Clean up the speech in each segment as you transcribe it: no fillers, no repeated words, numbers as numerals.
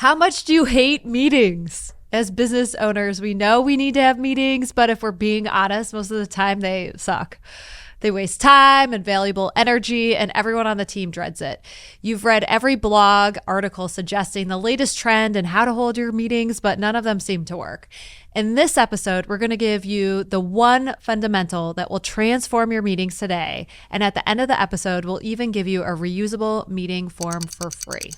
How much do you hate meetings? As business owners, we know we need to have meetings, but if we're being honest, most of the time they suck. They waste time and valuable energy, and everyone on the team dreads it. You've read every blog article suggesting the latest trend and how to hold your meetings, but none of them seem to work. In this episode, we're going to give you the one fundamental that will transform your meetings today. And at the end of the episode, we'll even give you a reusable meeting form for free.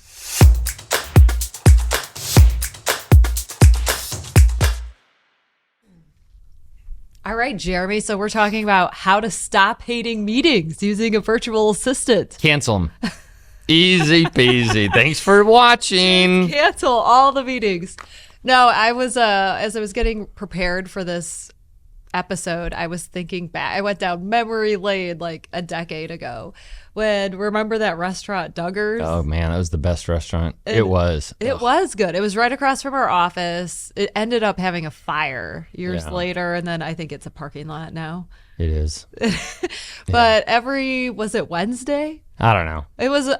All right, Jeremy. So we're talking about how to stop hating meetings using a virtual assistant. Cancel them. Easy peasy. Thanks for watching. Cancel all the meetings. No, I was as I was getting prepared for this episode, I was thinking back. I went down memory lane like a decade ago. Remember that restaurant, Duggar's? Oh man, that was the best restaurant. It was. It was good. It was right across from our office. It ended up having a fire years later, and then I think it's a parking lot now. It is. But was it Wednesday? I don't know.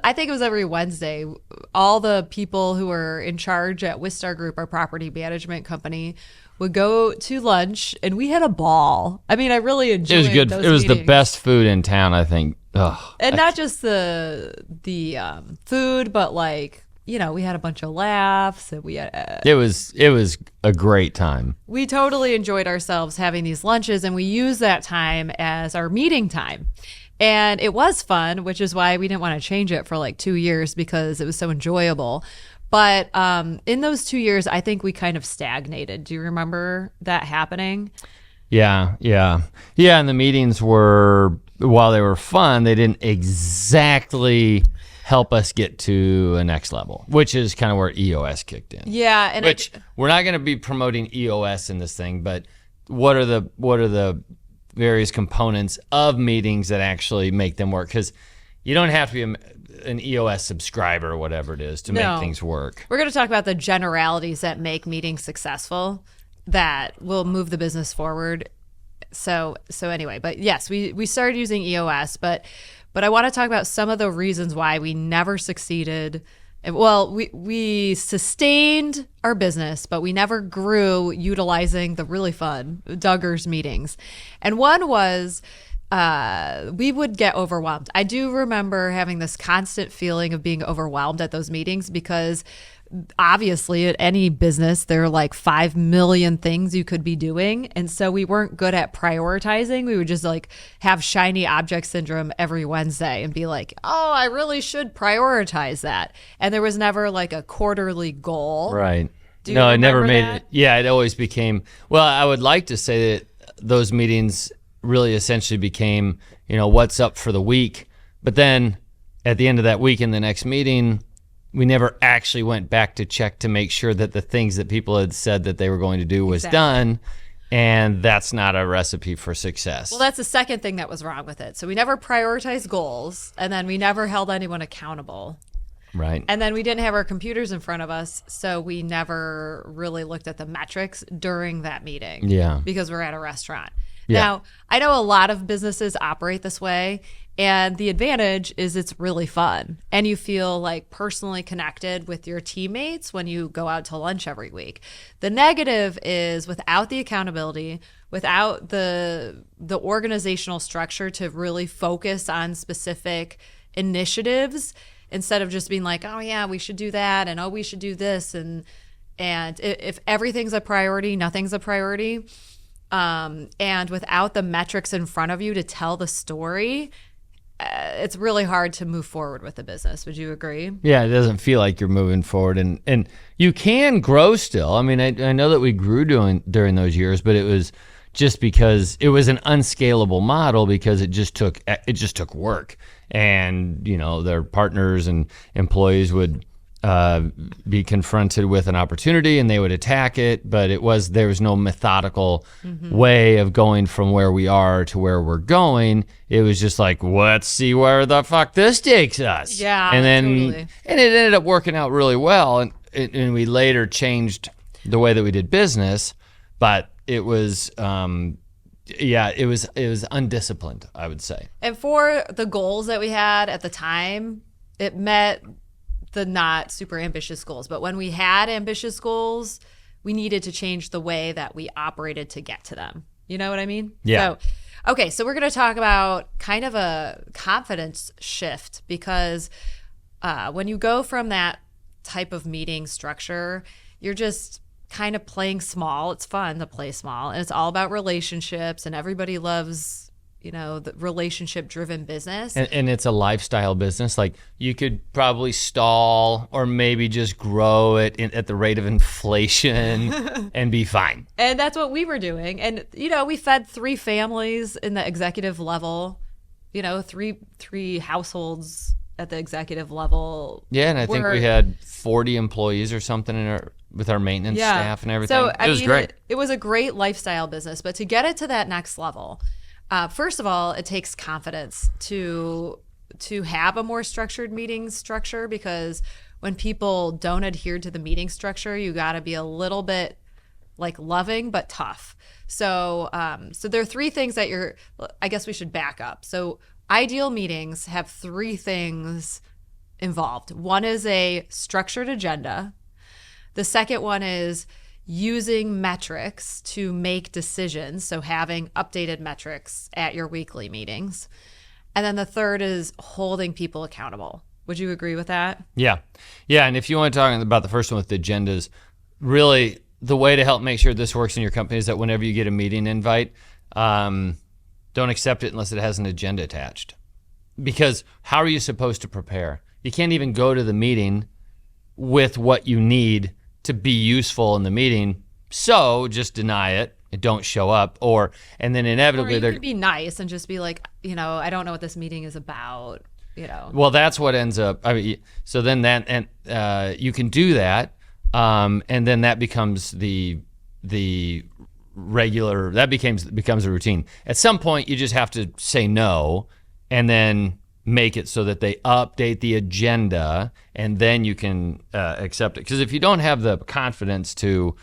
I think it was every Wednesday. All the people who were in charge at Wistar Group, our property management company, would go to lunch, and we had a ball. I mean, I really enjoyed it. Was good. Those it was meetings. the best food in town, I think. And not just the food, but like, you know, we had a bunch of laughs, and we had. It was a great time. We totally enjoyed ourselves having these lunches, and we used that time as our meeting time. And it was fun, which is why we didn't want to change it for like 2 years and it was so enjoyable. But in those 2 years, I think we kind of stagnated. Do you remember that happening? Yeah. And the meetings were, while they were fun, they didn't exactly help us get to a next level, which is kind of where EOS kicked in. Yeah, and we're not going to be promoting EOS in this thing, but what are the various components of meetings that actually make them work? Because you don't have to be an EOS subscriber or whatever it is to make things work. We're going to talk about the generalities that make meetings successful that will move the business forward. So anyway, but yes, we started using EOS, but I want to talk about some of the reasons why we never succeeded. Well, we sustained our business, but we never grew utilizing the really fun Duggar's meetings. And one was we would get overwhelmed. I do remember having this constant feeling of being overwhelmed at those meetings because obviously at any business, there are like 5 million things you could be doing. And so we weren't good at prioritizing. We would just like have shiny object syndrome every Wednesday and be like, oh, I really should prioritize that. And there was never like a quarterly goal. Right. No, I never made that? it. Yeah, it always became, well, I would like to say that those meetings really essentially became, what's up for the week. But then at the end of that week in the next meeting, we never actually went back to check to make sure that the things that people had said that they were going to do was done. And that's not a recipe for success. Well, that's the second thing that was wrong with it. So we never prioritized goals, and then we never held anyone accountable. Right. And then we didn't have our computers in front of us, so we never really looked at the metrics during that meeting. Yeah. Because we're at a restaurant. Yeah. Now, I know a lot of businesses operate this way, and the advantage is it's really fun. And you feel like personally connected with your teammates when you go out to lunch every week. The negative is without the accountability, without the organizational structure to really focus on specific initiatives, instead of just being like, oh yeah, we should do that, and oh, we should do this, and if everything's a priority, nothing's a priority. And without the metrics in front of you to tell the story, it's really hard to move forward with the business. Would you agree? Yeah, it doesn't feel like you're moving forward, and you can grow still. I mean, I know that we grew during those years, but it was just because it was an unscalable model because it just took work, and their partners and employees would be confronted with an opportunity and they would attack it, but there was no methodical way of going from where we are to where we're going. It was just like, let's see where the fuck this takes us. Yeah, and then totally. And it ended up working out really well, and we later changed the way that we did business, but it was it was undisciplined, I would say. And for the goals that we had at the time, it met the not super ambitious goals. But when we had ambitious goals, we needed to change the way that we operated to get to them. You know what I mean? Yeah. So, okay, so we're going to talk about kind of a confidence shift, because when you go from that type of meeting structure, you're just kind of playing small. It's fun to play small, and it's all about relationships, and everybody loves, the relationship-driven business. And it's a lifestyle business. Like, you could probably stall or maybe just grow it at the rate of inflation and be fine. And that's what we were doing. And, we fed 3 families in the executive level, three households at the executive level. Yeah, and I think we had 40 employees or something with our maintenance staff and everything. So, it was great. It was a great lifestyle business. But to get it to that next level, first of all, it takes confidence to have a more structured meeting structure, because when people don't adhere to the meeting structure, you got to be a little bit like loving but tough. So there are 3 things that I guess we should back up. So ideal meetings have 3 things involved. One is a structured agenda. The second one is using metrics to make decisions, so having updated metrics at your weekly meetings. And then the third is holding people accountable. Would you agree with that? Yeah. And if you want to talk about the first one with the agendas, really the way to help make sure this works in your company is that whenever you get a meeting invite, don't accept it unless it has an agenda attached. Because how are you supposed to prepare? You can't even go to the meeting with what you need to be useful in the meeting, so just deny it and don't show up, and then inevitably you could be nice and just be like, I don't know what this meeting is about. Well, that's what ends up. So then you can do that, and then that becomes the regular. That becomes a routine. At some point, you just have to say no, and then make it so that they update the agenda, and then you can accept it. Because if you don't have the confidence to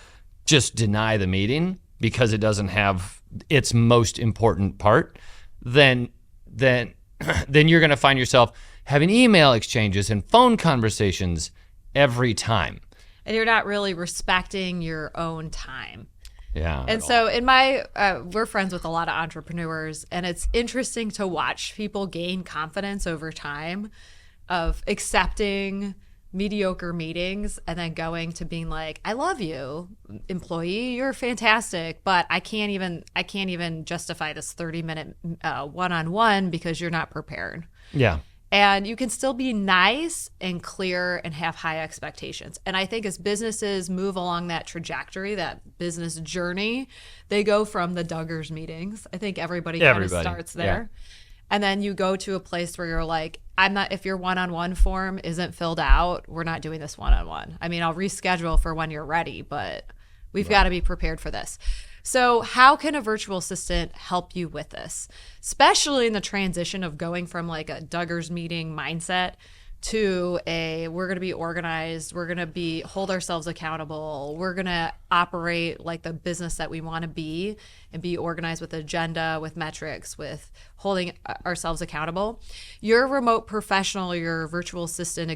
just deny the meeting because it doesn't have its most important part, then you're going to find yourself having email exchanges and phone conversations every time. And you're not really respecting your own time. Yeah. And so we're friends with a lot of entrepreneurs, and it's interesting to watch people gain confidence over time of accepting mediocre meetings and then going to being like, I love you, employee, you're fantastic, but I can't even justify this 30-minute one-on-one because you're not prepared. Yeah. And you can still be nice and clear and have high expectations. And I think as businesses move along that trajectory, that business journey, they go from the Duggars meetings. I think everybody kind of starts there. Yeah. And then you go to a place where you're like, if your one-on-one form isn't filled out, we're not doing this one-on-one. I mean, I'll reschedule for when you're ready, but we've got to be prepared for this. So how can a virtual assistant help you with this, especially in the transition of going from like a Duggars meeting mindset to we're going to be organized, we're going to hold ourselves accountable, we're going to operate like the business that we want to be and be organized with agenda, with metrics, with holding ourselves accountable. Your remote professional, your virtual assistant,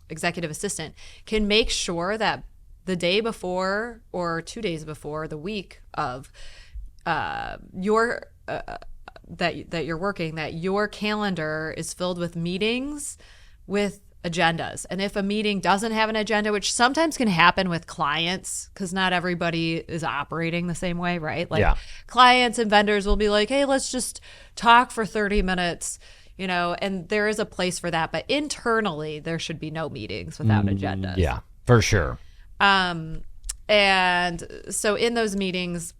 executive assistant can make sure that the day before or 2 days before the week of that you're working, that your calendar is filled with meetings with agendas. And if a meeting doesn't have an agenda, which sometimes can happen with clients because not everybody is operating the same way, right? Like clients and vendors will be like, hey, let's just talk for 30 minutes, and there is a place for that. But internally, there should be no meetings without agendas. Yeah, for sure. And so in those meetings,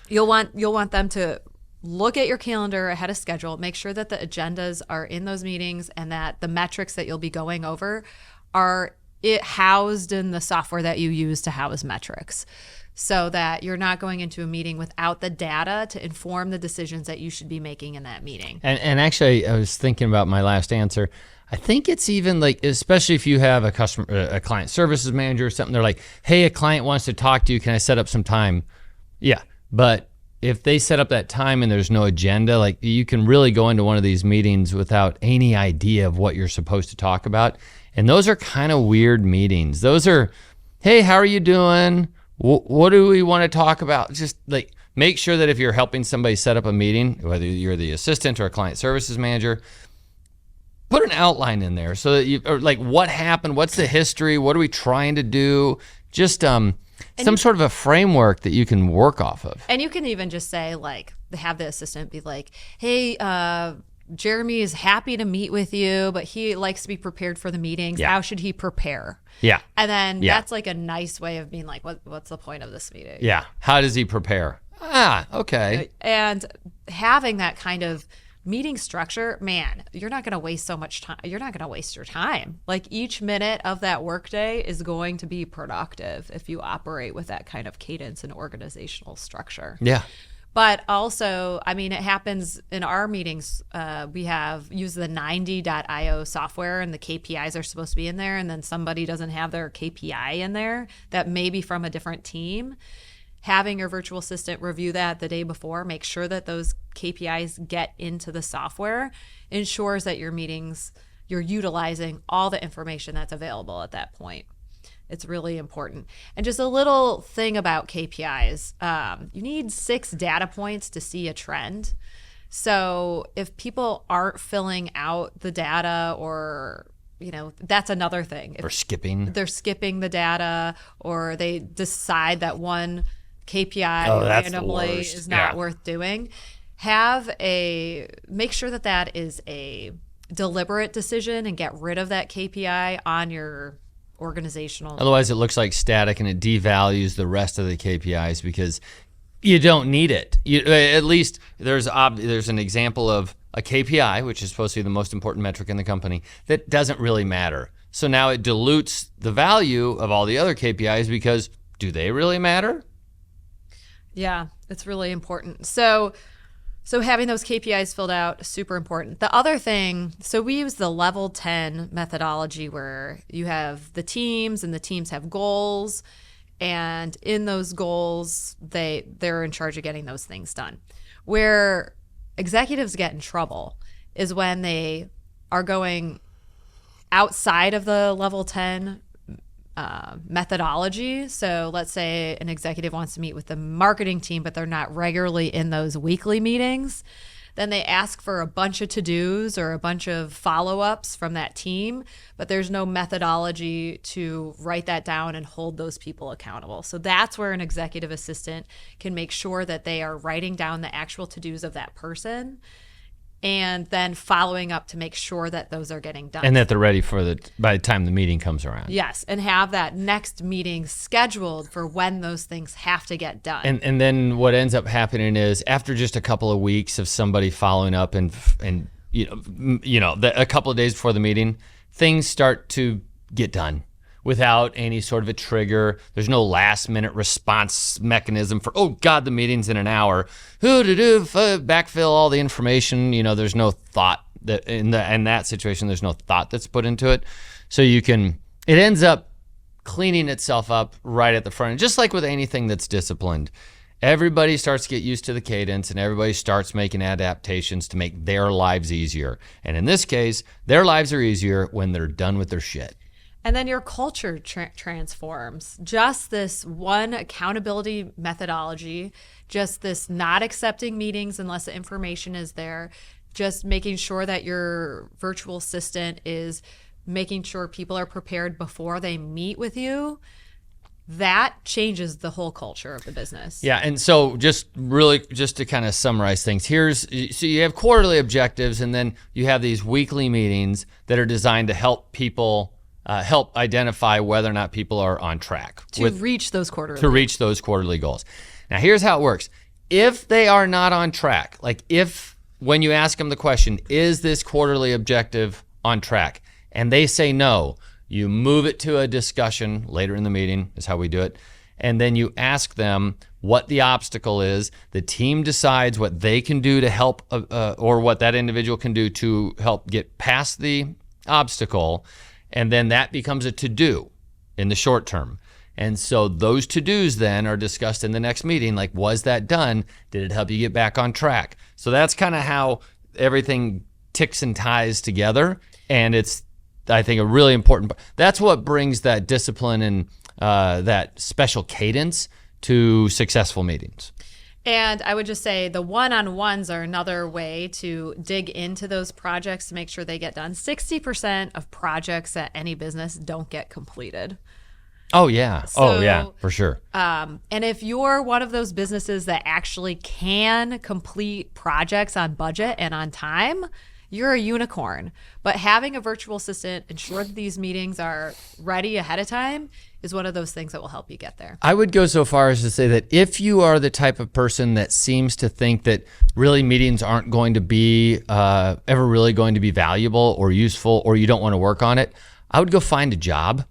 you'll want them to look at your calendar ahead of schedule, make sure that the agendas are in those meetings and that the metrics that you'll be going over are housed in the software that you use to house metrics, so that you're not going into a meeting without the data to inform the decisions that you should be making in that meeting. And actually, I was thinking about my last answer. I think it's even like, especially if you have a client services manager or something, they're like, hey, a client wants to talk to you. Can I set up some time? Yeah. But if they set up that time and there's no agenda, like you can really go into one of these meetings without any idea of what you're supposed to talk about. And those are kind of weird meetings. Those are, hey, how are you doing? What do we want to talk about? Just like make sure that if you're helping somebody set up a meeting, whether you're the assistant or a client services manager, put an outline in there so that or like what happened, what's the history, what are we trying to do? Just some sort of a framework that you can work off of. And you can even just say, like, have the assistant be like, hey, Jeremy is happy to meet with you, but he likes to be prepared for the meetings. Yeah. How should he prepare? Yeah. And then that's like a nice way of being like, what's the point of this meeting? Yeah. How does he prepare? Okay. And having that kind of meeting structure, man, you're not going to waste so much time. You're not going to waste your time. Like each minute of that workday is going to be productive if you operate with that kind of cadence and organizational structure. Yeah. But also, I mean, it happens in our meetings. We have used the 90.io software and the KPIs are supposed to be in there. And then somebody doesn't have their KPI in there that may be from a different team. Having your virtual assistant review that the day before, make sure that those KPIs get into the software, ensures that your meetings, you're utilizing all the information that's available at that point. It's really important. And just a little thing about KPIs, you need 6 data points to see a trend. So if people aren't filling out the data or, that's another thing. Or skipping. They're skipping the data or they decide that one KPI randomly is not worth doing. Make sure that is a deliberate decision and get rid of that KPI on your organizational. Otherwise, it looks like static and it devalues the rest of the KPIs because you don't need it. At least there's an example of a KPI, which is supposed to be the most important metric in the company, that doesn't really matter. So now it dilutes the value of all the other KPIs because do they really matter? Yeah, it's really important. So having those KPIs filled out, super important. The other thing, so we use the level 10 methodology where you have the teams and the teams have goals. And in those goals, they're in charge of getting those things done. Where executives get in trouble is when they are going outside of the level 10 methodology. So let's say an executive wants to meet with the marketing team, but they're not regularly in those weekly meetings. Then they ask for a bunch of to-dos or a bunch of follow-ups from that team, but there's no methodology to write that down and hold those people accountable. So that's where an executive assistant can make sure that they are writing down the actual to-dos of that person and then following up to make sure that those are getting done. And that they're ready by the time the meeting comes around. Yes, and have that next meeting scheduled for when those things have to get done. And then what ends up happening is after just a couple of weeks of somebody following up and a couple of days before the meeting, things start to get done without any sort of a trigger. There's no last minute response mechanism for, oh God, the meeting's in an hour. Backfill all the information. There's no thought that in that situation, there's no thought that's put into it. So it ends up cleaning itself up right at the front. And just like with anything that's disciplined, everybody starts to get used to the cadence and everybody starts making adaptations to make their lives easier. And in this case, their lives are easier when they're done with their shit. And then your culture transforms. Just this one accountability methodology, just this not accepting meetings unless the information is there, just making sure that your virtual assistant is making sure people are prepared before they meet with you. That changes the whole culture of the business. Yeah, and so just to kind of summarize things, so you have quarterly objectives and then you have these weekly meetings that are designed to help people help identify whether or not people are on track to reach those quarterly goals. Now, here's how it works. If they are not on track, like when you ask them the question, is this quarterly objective on track? And they say no, you move it to a discussion later in the meeting is how we do it. And then you ask them what the obstacle is. The team decides what they can do to help or what that individual can do to help get past the obstacle. And then that becomes a to-do in the short term. And so those to-dos then are discussed in the next meeting, like, was that done? Did it help you get back on track? So that's kind of how everything ticks and ties together. And it's I think, a really important part. That's what brings that discipline and that special cadence to successful meetings. And I would just say the one-on-ones are another way to dig into those projects to make sure they get done. 60% of projects at any business don't get completed. Oh, yeah. For sure. And if you're one of those businesses that actually can complete projects on budget and on time, you're a unicorn. But having a virtual assistant, ensure that these meetings are ready ahead of time, is one of those things that will help you get there. I would go so far as to say that if you are the type of person that seems to think that really meetings aren't going to be ever really going to be valuable or useful, or you don't want to work on it, I would go find a job.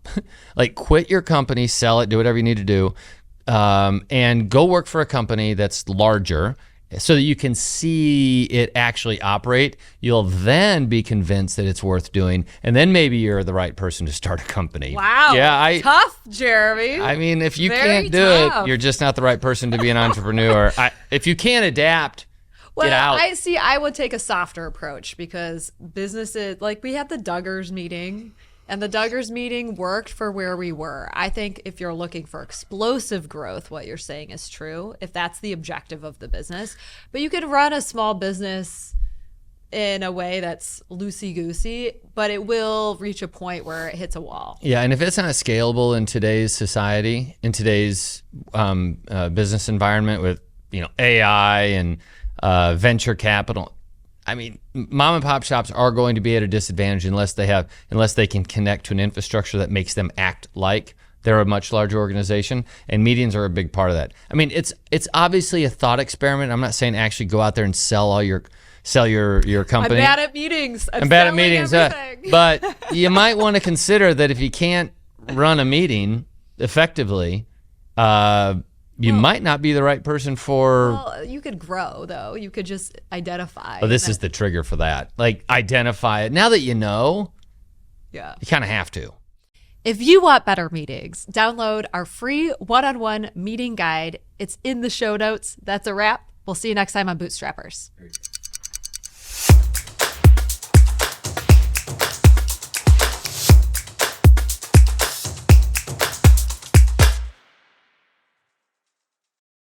Like, quit your company, sell it, do whatever you need to do, and go work for a company that's larger so that you can see it actually operate. You'll then be convinced that it's worth doing, and then maybe you're the right person to start a company. Wow. Yeah, tough, Jeremy. I mean, if you Very can't do tough. it, you're just not the right person to be an entrepreneur. If you can't adapt, get out. I would take a softer approach, because businesses, like, we had the Duggars meeting, and the Duggars meeting worked for where we were. I think if you're looking for explosive growth, what you're saying is true, if that's the objective of the business. But you could run a small business in a way that's loosey-goosey, but it will reach a point where it hits a wall. Yeah, and if it's not scalable in today's society, in today's business environment with AI and venture capital, I mean, mom and pop shops are going to be at a disadvantage unless they can connect to an infrastructure that makes them act like they're a much larger organization, and meetings are a big part of that. I mean, it's obviously a thought experiment. I'm not saying actually go out there and sell your company. I'm bad at meetings. I'm bad at meetings, everything. but you might want to consider that if you can't run a meeting effectively, you might not be the right person for. Well, you could grow, though. You could just identify. Oh, this is the trigger for that. Like, identify it. Now that you know, yeah, you kind of have to. If you want better meetings, download our free one-on-one meeting guide. It's in the show notes. That's a wrap. We'll see you next time on Bootstrappers.